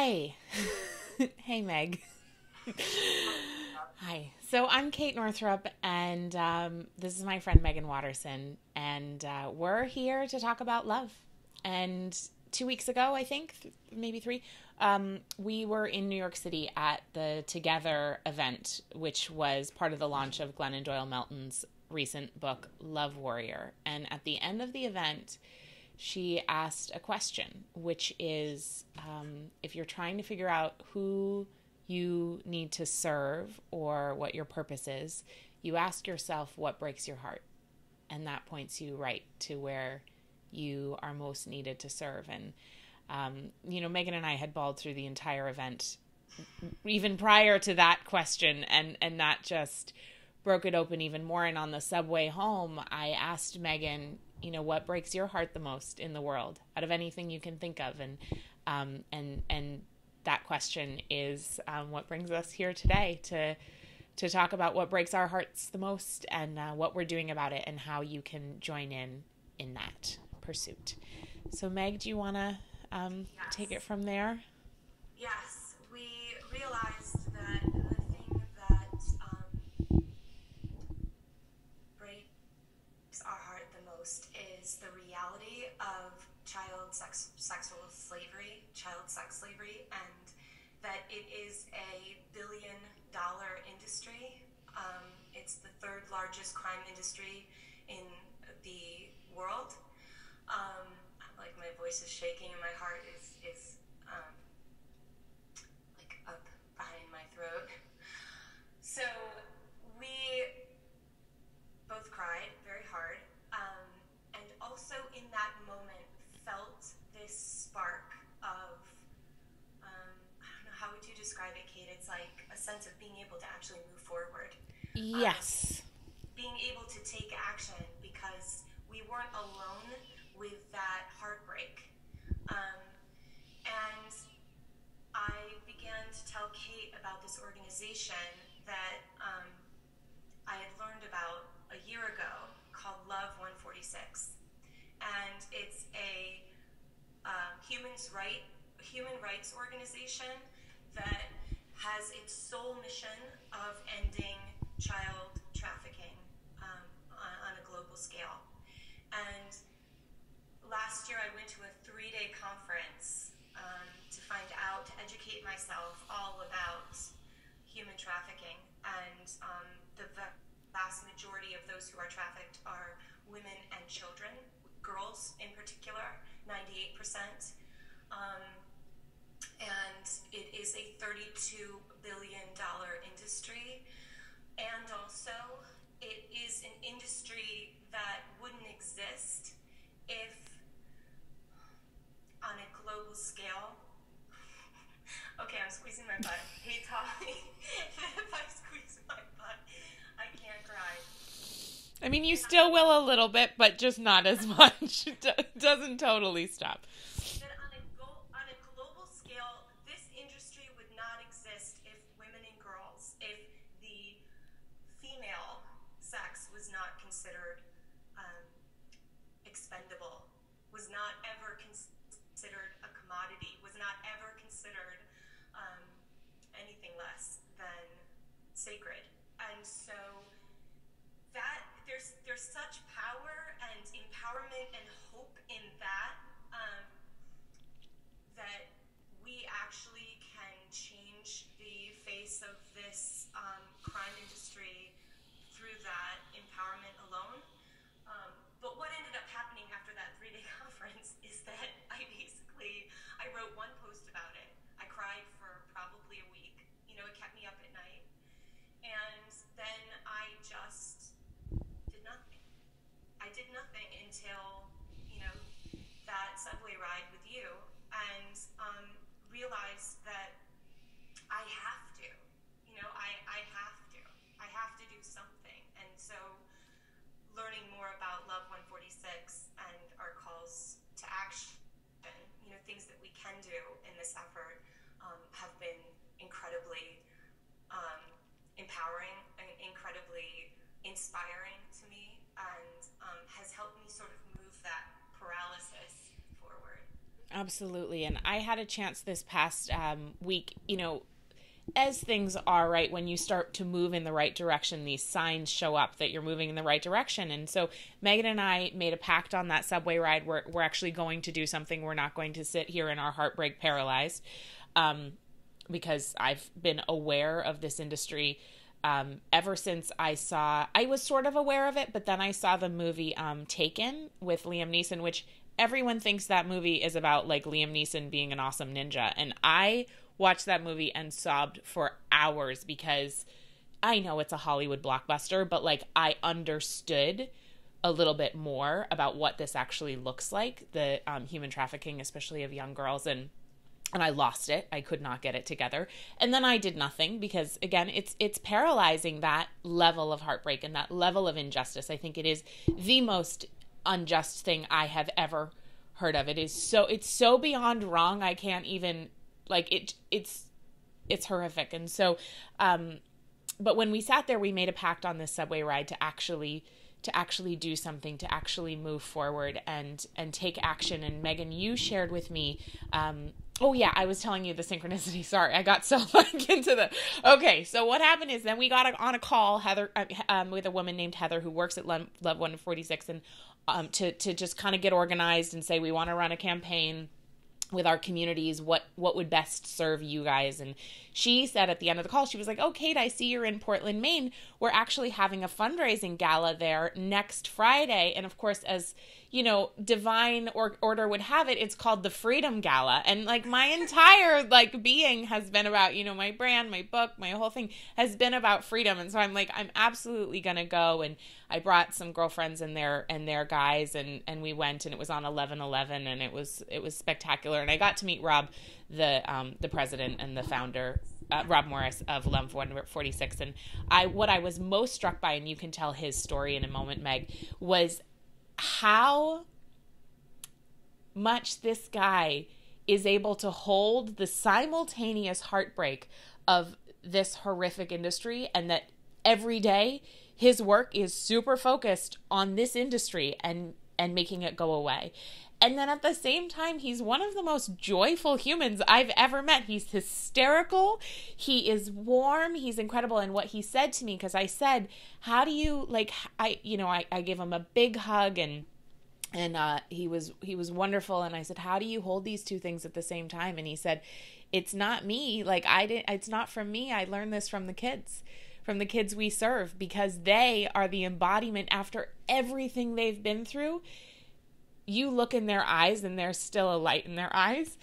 Hi. Hey, Meg. Hi. So I'm Kate Northrup, and this is my friend Meggan Watterson, and we're here to talk about love. And 2 weeks ago, I think, maybe three, we were in New York City at the Together event, which was part of the launch of Glennon Doyle Melton's recent book, Love Warrior. And at the end of the event, she asked a question, which is if you're trying to figure out who you need to serve or what your purpose is, you ask yourself what breaks your heart. And that points you right to where you are most needed to serve. And, Megan and I had bawled through the entire event, even prior to that question, and that just broke it open even more. And on the subway home, I asked Megan, what breaks your heart the most in the world out of anything you can think of? And that question is what brings us here today to talk about what breaks our hearts the most and what we're doing about it and how you can join in that pursuit. So Meg, do you want to take it from there? Yes, we realized that the thing that breaks our heart the most is the reality of sexual slavery, child sex slavery, and that it is a $1 billion industry. It's the third largest crime industry in the world. Like my voice is shaking and my heart is like up behind my throat. So we both cried very hard, and also in that moment felt this spark of I don't know, how would you describe it, Kate? It's like a sense of being able to actually move forward. Um, Yes. Being able to take action because we weren't alone with that heartbreak. Um, and I began to tell Kate about this organization that I had learned about a year ago called Love 146. And it's a human rights organization that has its sole mission of ending child trafficking on a global scale. And last year I went to a 3-day conference to educate myself all about human trafficking. And the vast majority of those who are trafficked are women and children, girls in particular, 98%. And it is a $32 billion industry. And also, it is an industry that wouldn't exist if, on a global scale, okay, I'm squeezing my butt. Hey, Tommy, if I squeeze my butt, I can't cry. I mean, you still will a little bit, but just not as much. It doesn't totally stop. That on a global scale, this industry would not exist if women and girls, if the female sex was not considered expendable, was not ever considered a commodity, was not ever considered anything less than sacred. And so that there's such power and empowerment and hope in that, that we actually can change the face of this crime industry through that empowerment alone. But what ended up happening after that 3-day conference is that I wrote one post about it. I cried for probably a week. It kept me up at night. And then I just did nothing. I did nothing until, that subway ride with you, and realized that I have to. I have to. I have to do something. And so learning more about Love 146 and our calls to action, things that we can do in this effort, have been incredibly empowering and incredibly inspiring to me, and has helped me sort of move that paralysis forward. Absolutely. And I had a chance this past week, as things are, right, when you start to move in the right direction, these signs show up that you're moving in the right direction. And so Megan and I made a pact on that subway ride. We're actually going to do something. We're not going to sit here in our heartbreak paralyzed, because I've been aware of this industry ever since I was sort of aware of it, but then I saw the movie Taken with Liam Neeson, which everyone thinks that movie is about like Liam Neeson being an awesome ninja. And I watched that movie and sobbed for hours because I know it's a Hollywood blockbuster, but like I understood a little bit more about what this actually looks like, the human trafficking, especially of young girls. And I lost it. I could not get it together. And then I did nothing because, again, it's paralyzing, that level of heartbreak and that level of injustice. I think it is the most unjust thing I have ever heard of. It's so beyond wrong. I can't even, like, it's horrific. And so, but when we sat there, we made a pact on this subway ride to actually do something, to actually move forward and take action. And Megan, you shared with me, oh yeah, I was telling you the synchronicity. Sorry, I got so like into okay. So what happened is then we got on a call, Heather, with a woman named Heather who works at Love 146, and to just kind of get organized and say, we want to run a campaign with our communities, what would best serve you guys. And she said at the end of the call, she was like, oh, Kate, I see you're in Portland, Maine. We're actually having a fundraising gala there next Friday. And of course, as divine order would have it, it's called the Freedom Gala. And like my entire like being has been about, my brand, my book, my whole thing has been about freedom. And so I'm like, I'm absolutely going to go. And I brought some girlfriends and their guys, and we went, and it was on 11/11, and it was spectacular. And I got to meet Rob, the president and the founder, Rob Morris of Love 146. And what I was most struck by, and you can tell his story in a moment, Meg, was how much this guy is able to hold the simultaneous heartbreak of this horrific industry, and that every day his work is super focused on this industry and making it go away. And then at the same time, he's one of the most joyful humans I've ever met. He's hysterical. He is warm. He's incredible. And what he said to me, because I said, how do you, like, I gave him a big hug, and he was wonderful. And I said, how do you hold these two things at the same time? And he said, it's not me. Like, it's not from me. I learned this from the kids we serve, because they are the embodiment after everything they've been through. You look in their eyes and there's still a light in their eyes,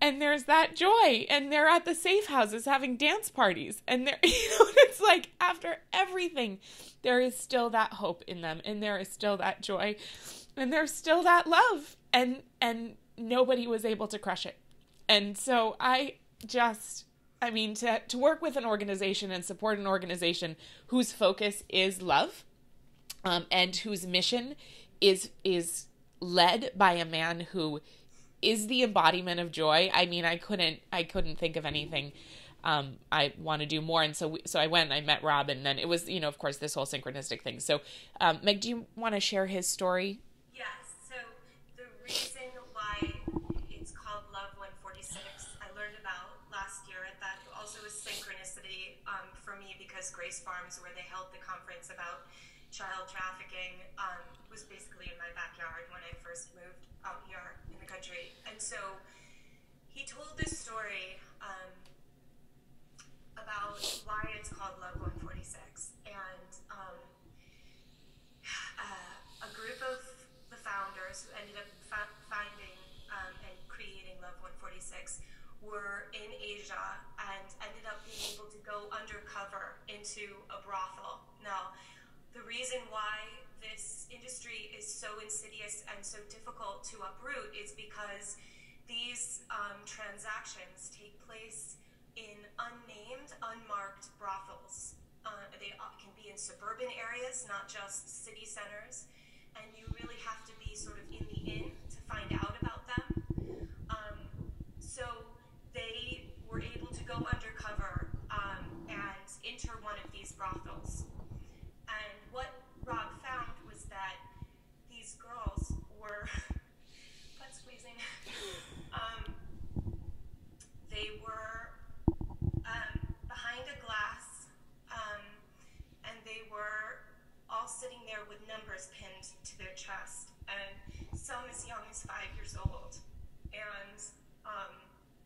and there's that joy, and they're at the safe houses having dance parties, and they're, it's like after everything, there is still that hope in them, and there is still that joy, and there's still that love, and nobody was able to crush it. And so to work with an organization and support an organization whose focus is love, and whose mission is led by a man who is the embodiment of joy. I mean, I couldn't think of anything I want to do more. And so I went and I met Rob, and then it was, of course, this whole synchronistic thing. So Meg, do you want to share his story? Yes. So the reason why it's called Love 146, I learned about last year at that also was synchronicity for me, because Grace Farms, where they held the conference about child trafficking, was basically in my backyard when I first moved out here in the country. And so he told this story about why it's called Love 146. And a group of the founders who ended up finding and creating Love 146 were in Asia and ended up being able to go undercover into a brothel. Now, the reason why this industry is so insidious and so difficult to uproot is because these transactions take place in unnamed, unmarked brothels. They can be in suburban areas, not just city centers, and you really have to be sort of in the in to find out about them. So they were able to go undercover and enter one of these brothels. And what Rob found was that these girls were butt squeezing. and some as young as 5 years old. And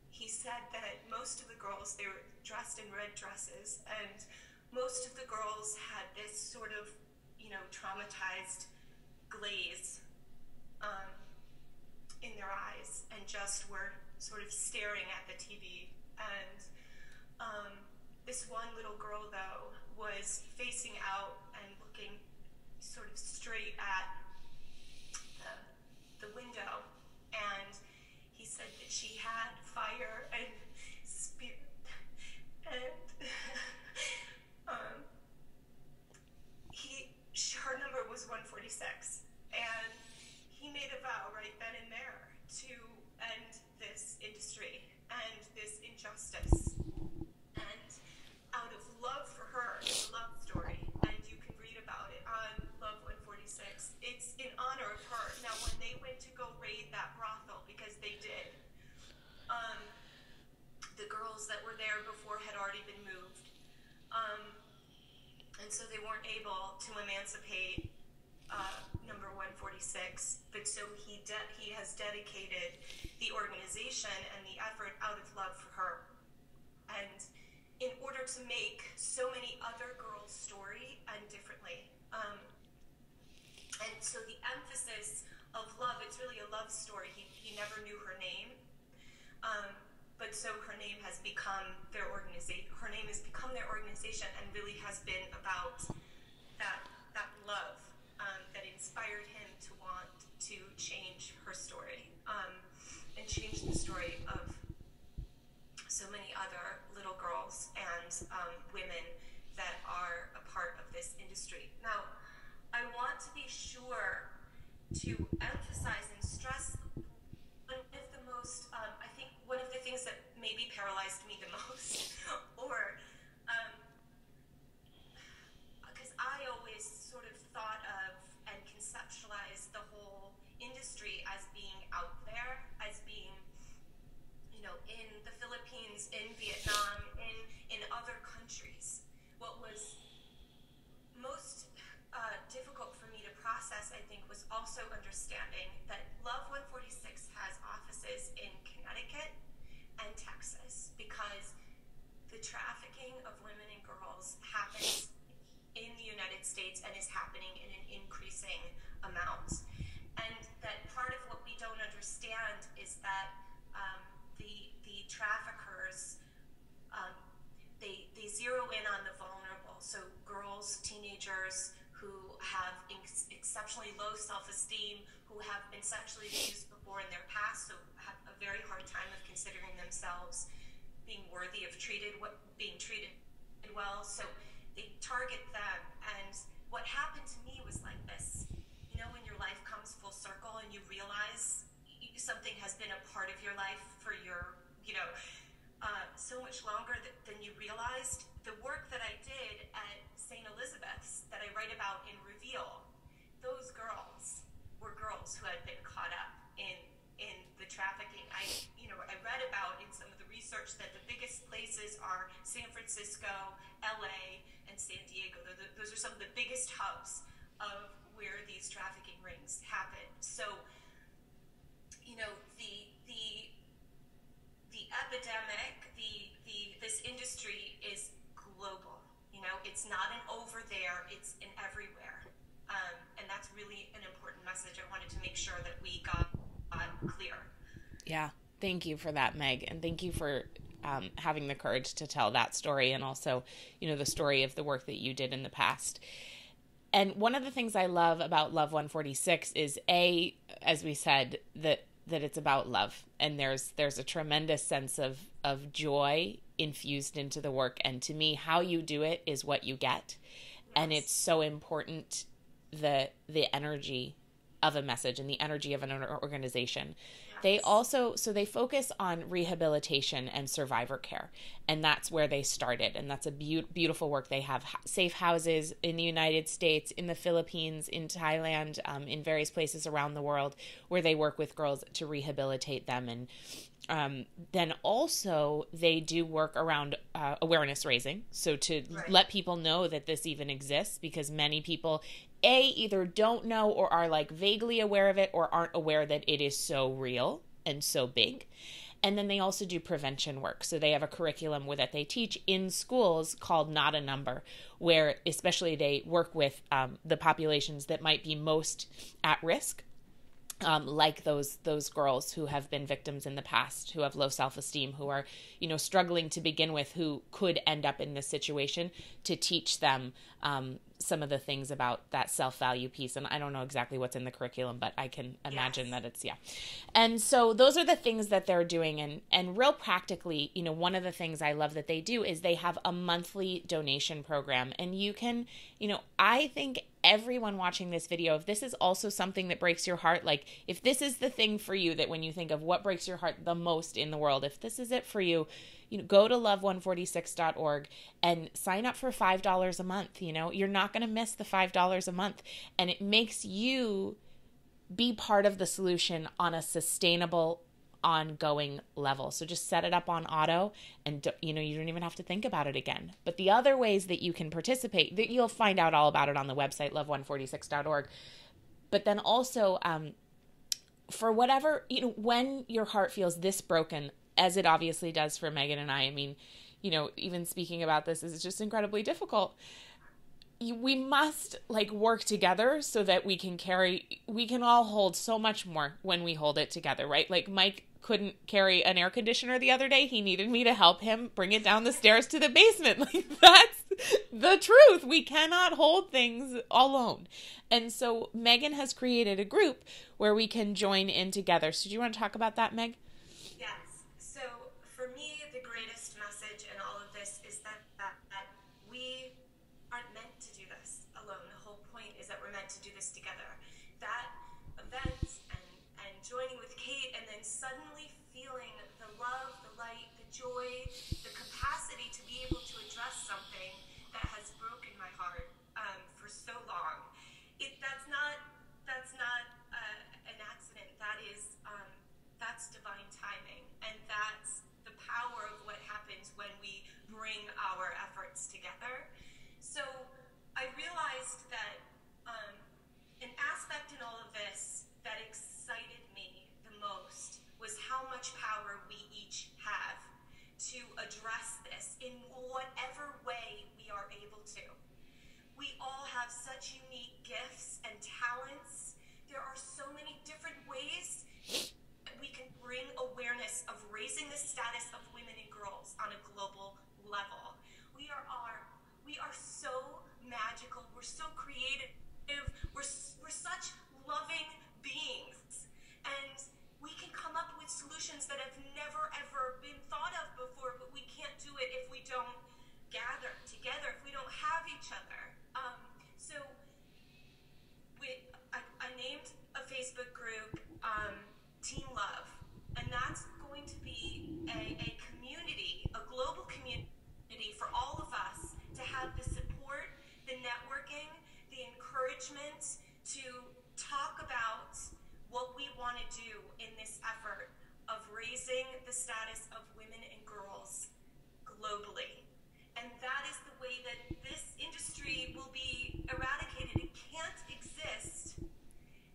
he said that most of the girls, they were dressed in red dresses, and most of the girls had this sort of, traumatized glaze in their eyes, and just were sort of staring at the TV. And this one little girl, though, was facing out and looking sort of straight at the window, and he said that she had fire and spirit, and her number was 146, and he made a vow right then and there to end this industry and this injustice. And out of love for her, it's a love story, and you can read about it on Love 146. It's in honor of her. Now, when they went to go raid that brothel, because they did, the girls that were there before had already been moved. And so they weren't able to emancipate number 146, but so he has dedicated the organization and the effort out of love for her. And in order to make so many other girls' story end differently. And so the emphasis of love, it's really a love story. He never knew her name. But so her name has become their organization. Her name has become their organization, and really has been about that love that inspired him to want to change her story, and change the story of so many other little girls and women that are a part of this industry. Now, I want to be sure to emphasize and stress one of the things that maybe paralyzed me the most, or because I always sort of thought of and conceptualized the whole industry as being out there, as being, in the Philippines, in Vietnam, in other countries. What was most difficult for me to process, I think, was also understanding that Love 146 has offices in Connecticut and Texas, because the trafficking of women and girls happens in the United States and is happening in an increasing amount. And that part of what we don't understand is that the traffickers, they zero in on the vulnerable. So girls, teenagers who have exceptionally low self-esteem, who have been sexually abused before in their past, so have a very hard time of considering themselves being worthy of being treated well. So they target them. And what happened to me was like this. When your life comes full circle and you realize something has been a part of your life for so much longer than you realized. The work that I did at St. Elizabeth's that I write about in Reveal, those girls were girls who had been caught up in the trafficking. I read about in some of the research that the biggest places are San Francisco, LA, and San Diego. Those are some of the biggest hubs of where these trafficking rings happen. So, the epidemic, this industry is global. It's not an over there, it's an everywhere. And that's really an important message. I wanted to make sure that we got clear. Yeah. Thank you for that, Meg. And thank you for having the courage to tell that story, and also, the story of the work that you did in the past. And one of the things I love about Love 146 is, as we said, that it's about love. And there's a tremendous sense of joy infused into the work. And to me, how you do it is what you get. Yes. And it's so important, the energy of a message and the energy of an organization. They also, they focus on rehabilitation and survivor care, and that's where they started. And that's a beautiful work. They have safe houses in the United States, in the Philippines, in Thailand, in various places around the world where they work with girls to rehabilitate them. And then also they do work around awareness raising. So to let people know that this even exists, because many people either don't know or are like vaguely aware of it or aren't aware that it is so real and so big. And then they also do prevention work. So they have a curriculum that they teach in schools called Not a Number, where especially they work with the populations that might be most at risk, like those girls who have been victims in the past, who have low self-esteem, who are, struggling to begin with, who could end up in this situation, to teach them some of the things about that self-value piece. And I don't know exactly what's in the curriculum, but I can imagine that it's, And so those are the things that they're doing. And real practically, one of the things I love that they do is they have a monthly donation program. And you can, I think everyone watching this video, if this is also something that breaks your heart, like if this is the thing for you, that when you think of what breaks your heart the most in the world, if this is it for you, go to love146.org and sign up for $5 a month. You're not going to miss the $5 a month, and it makes you be part of the solution on a sustainable, ongoing level. So just set it up on auto, and you don't even have to think about it again. But the other ways that you can participate, that you'll find out all about it on the website, love146.org. But then also, for whatever, when your heart feels this broken, as it obviously does for Meggan and I mean, even speaking about this is just incredibly difficult. We must work together so that we can all hold so much more when we hold it together, right? Like Mike couldn't carry an air conditioner the other day. He needed me to help him bring it down the stairs to the basement. That's the truth. We cannot hold things alone. And so Meggan has created a group where we can join in together. So do you want to talk about that, Meg? Yes. So for me, the greatest message in all of this is that we aren't meant to do this alone. The whole point is that we're meant to do this together. That event and joining with Kate, and then suddenly feeling the love, the light, the joy, the capacity to be able to address something that has broken my heart for so long. That's not an accident. That's divine timing, and that's the power of what happens when we bring our efforts together. So I realized that an aspect in all of this that excited me the most was how much power we each have to address this in whatever way we are able to. We all have such unique gifts and talents. There are so many different ways we can bring awareness of raising the status of women and girls on a global level. We are so magical. We're so creative. We're such loving beings, and we can come up with solutions that have never ever been thought of before. But we can't do it if we don't gather together, if we don't have each other. I named a Facebook group Team Love, and that's going to be a community, a global community for all of us to have the support, the networking, the encouragement to talk about what we want to do in this effort of raising the status of women and girls globally. And that is the way that this industry will be eradicated. It can't exist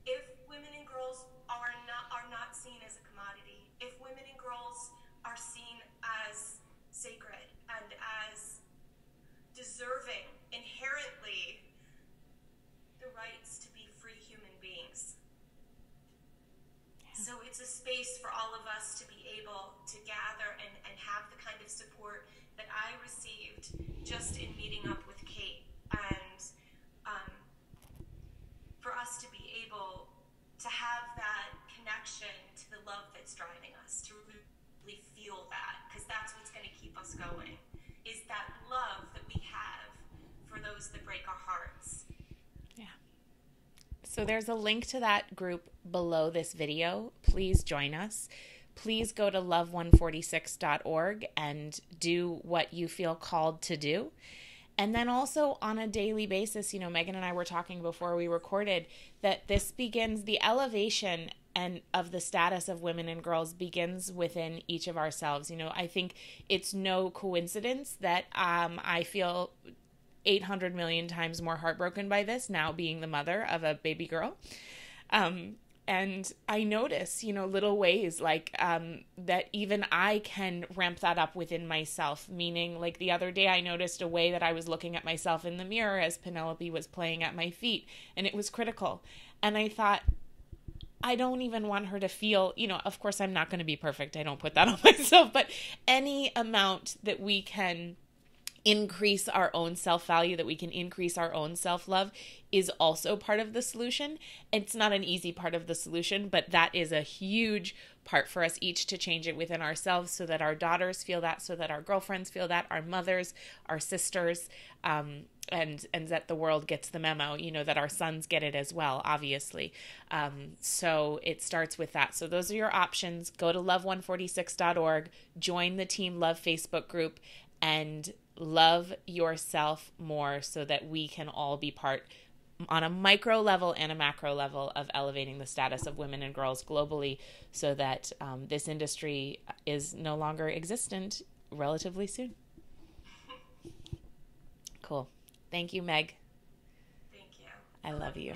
if women and girls are not seen as a commodity. If women and girls are seen as sacred and as deserving inherently the rights to be free human beings. So it's a space for all of us to be able to gather and have the kind of support that I received just in meeting up with Kate, and for us to be able to have that connection to the love that's driving us, to really feel that, because that's what's going to keep us going, is that love that we have for those that break our hearts. Yeah. So there's a link to that group below this video. Please join us. Please go to love146.org and do what you feel called to do. And then also on a daily basis, Meggan and I were talking before we recorded that this begins, the elevation and of the status of women and girls begins within each of ourselves. I think it's no coincidence that I feel 800 million times more heartbroken by this, now being the mother of a baby girl. And I notice, little ways like that even I can ramp that up within myself. Meaning, like the other day, I noticed a way that I was looking at myself in the mirror as Penelope was playing at my feet, and it was critical. And I thought, I don't even want her to feel, of course I'm not going to be perfect. I don't put that on myself, but any amount that we can increase our own self-value, that we can increase our own self-love is also part of the solution. It's not an easy part of the solution, but that is a huge part for us each to change it within ourselves so that our daughters feel that, so that our girlfriends feel that, our mothers, our sisters, and that the world gets the memo, that our sons get it as well, obviously. So it starts with that. So those are your options. Go to love146.org, join the Team Love Facebook group, and love yourself more so that we can all be part on a micro level and a macro level of elevating the status of women and girls globally so that this industry is no longer existent relatively soon. Cool. Thank you, Meg. Thank you. I love you.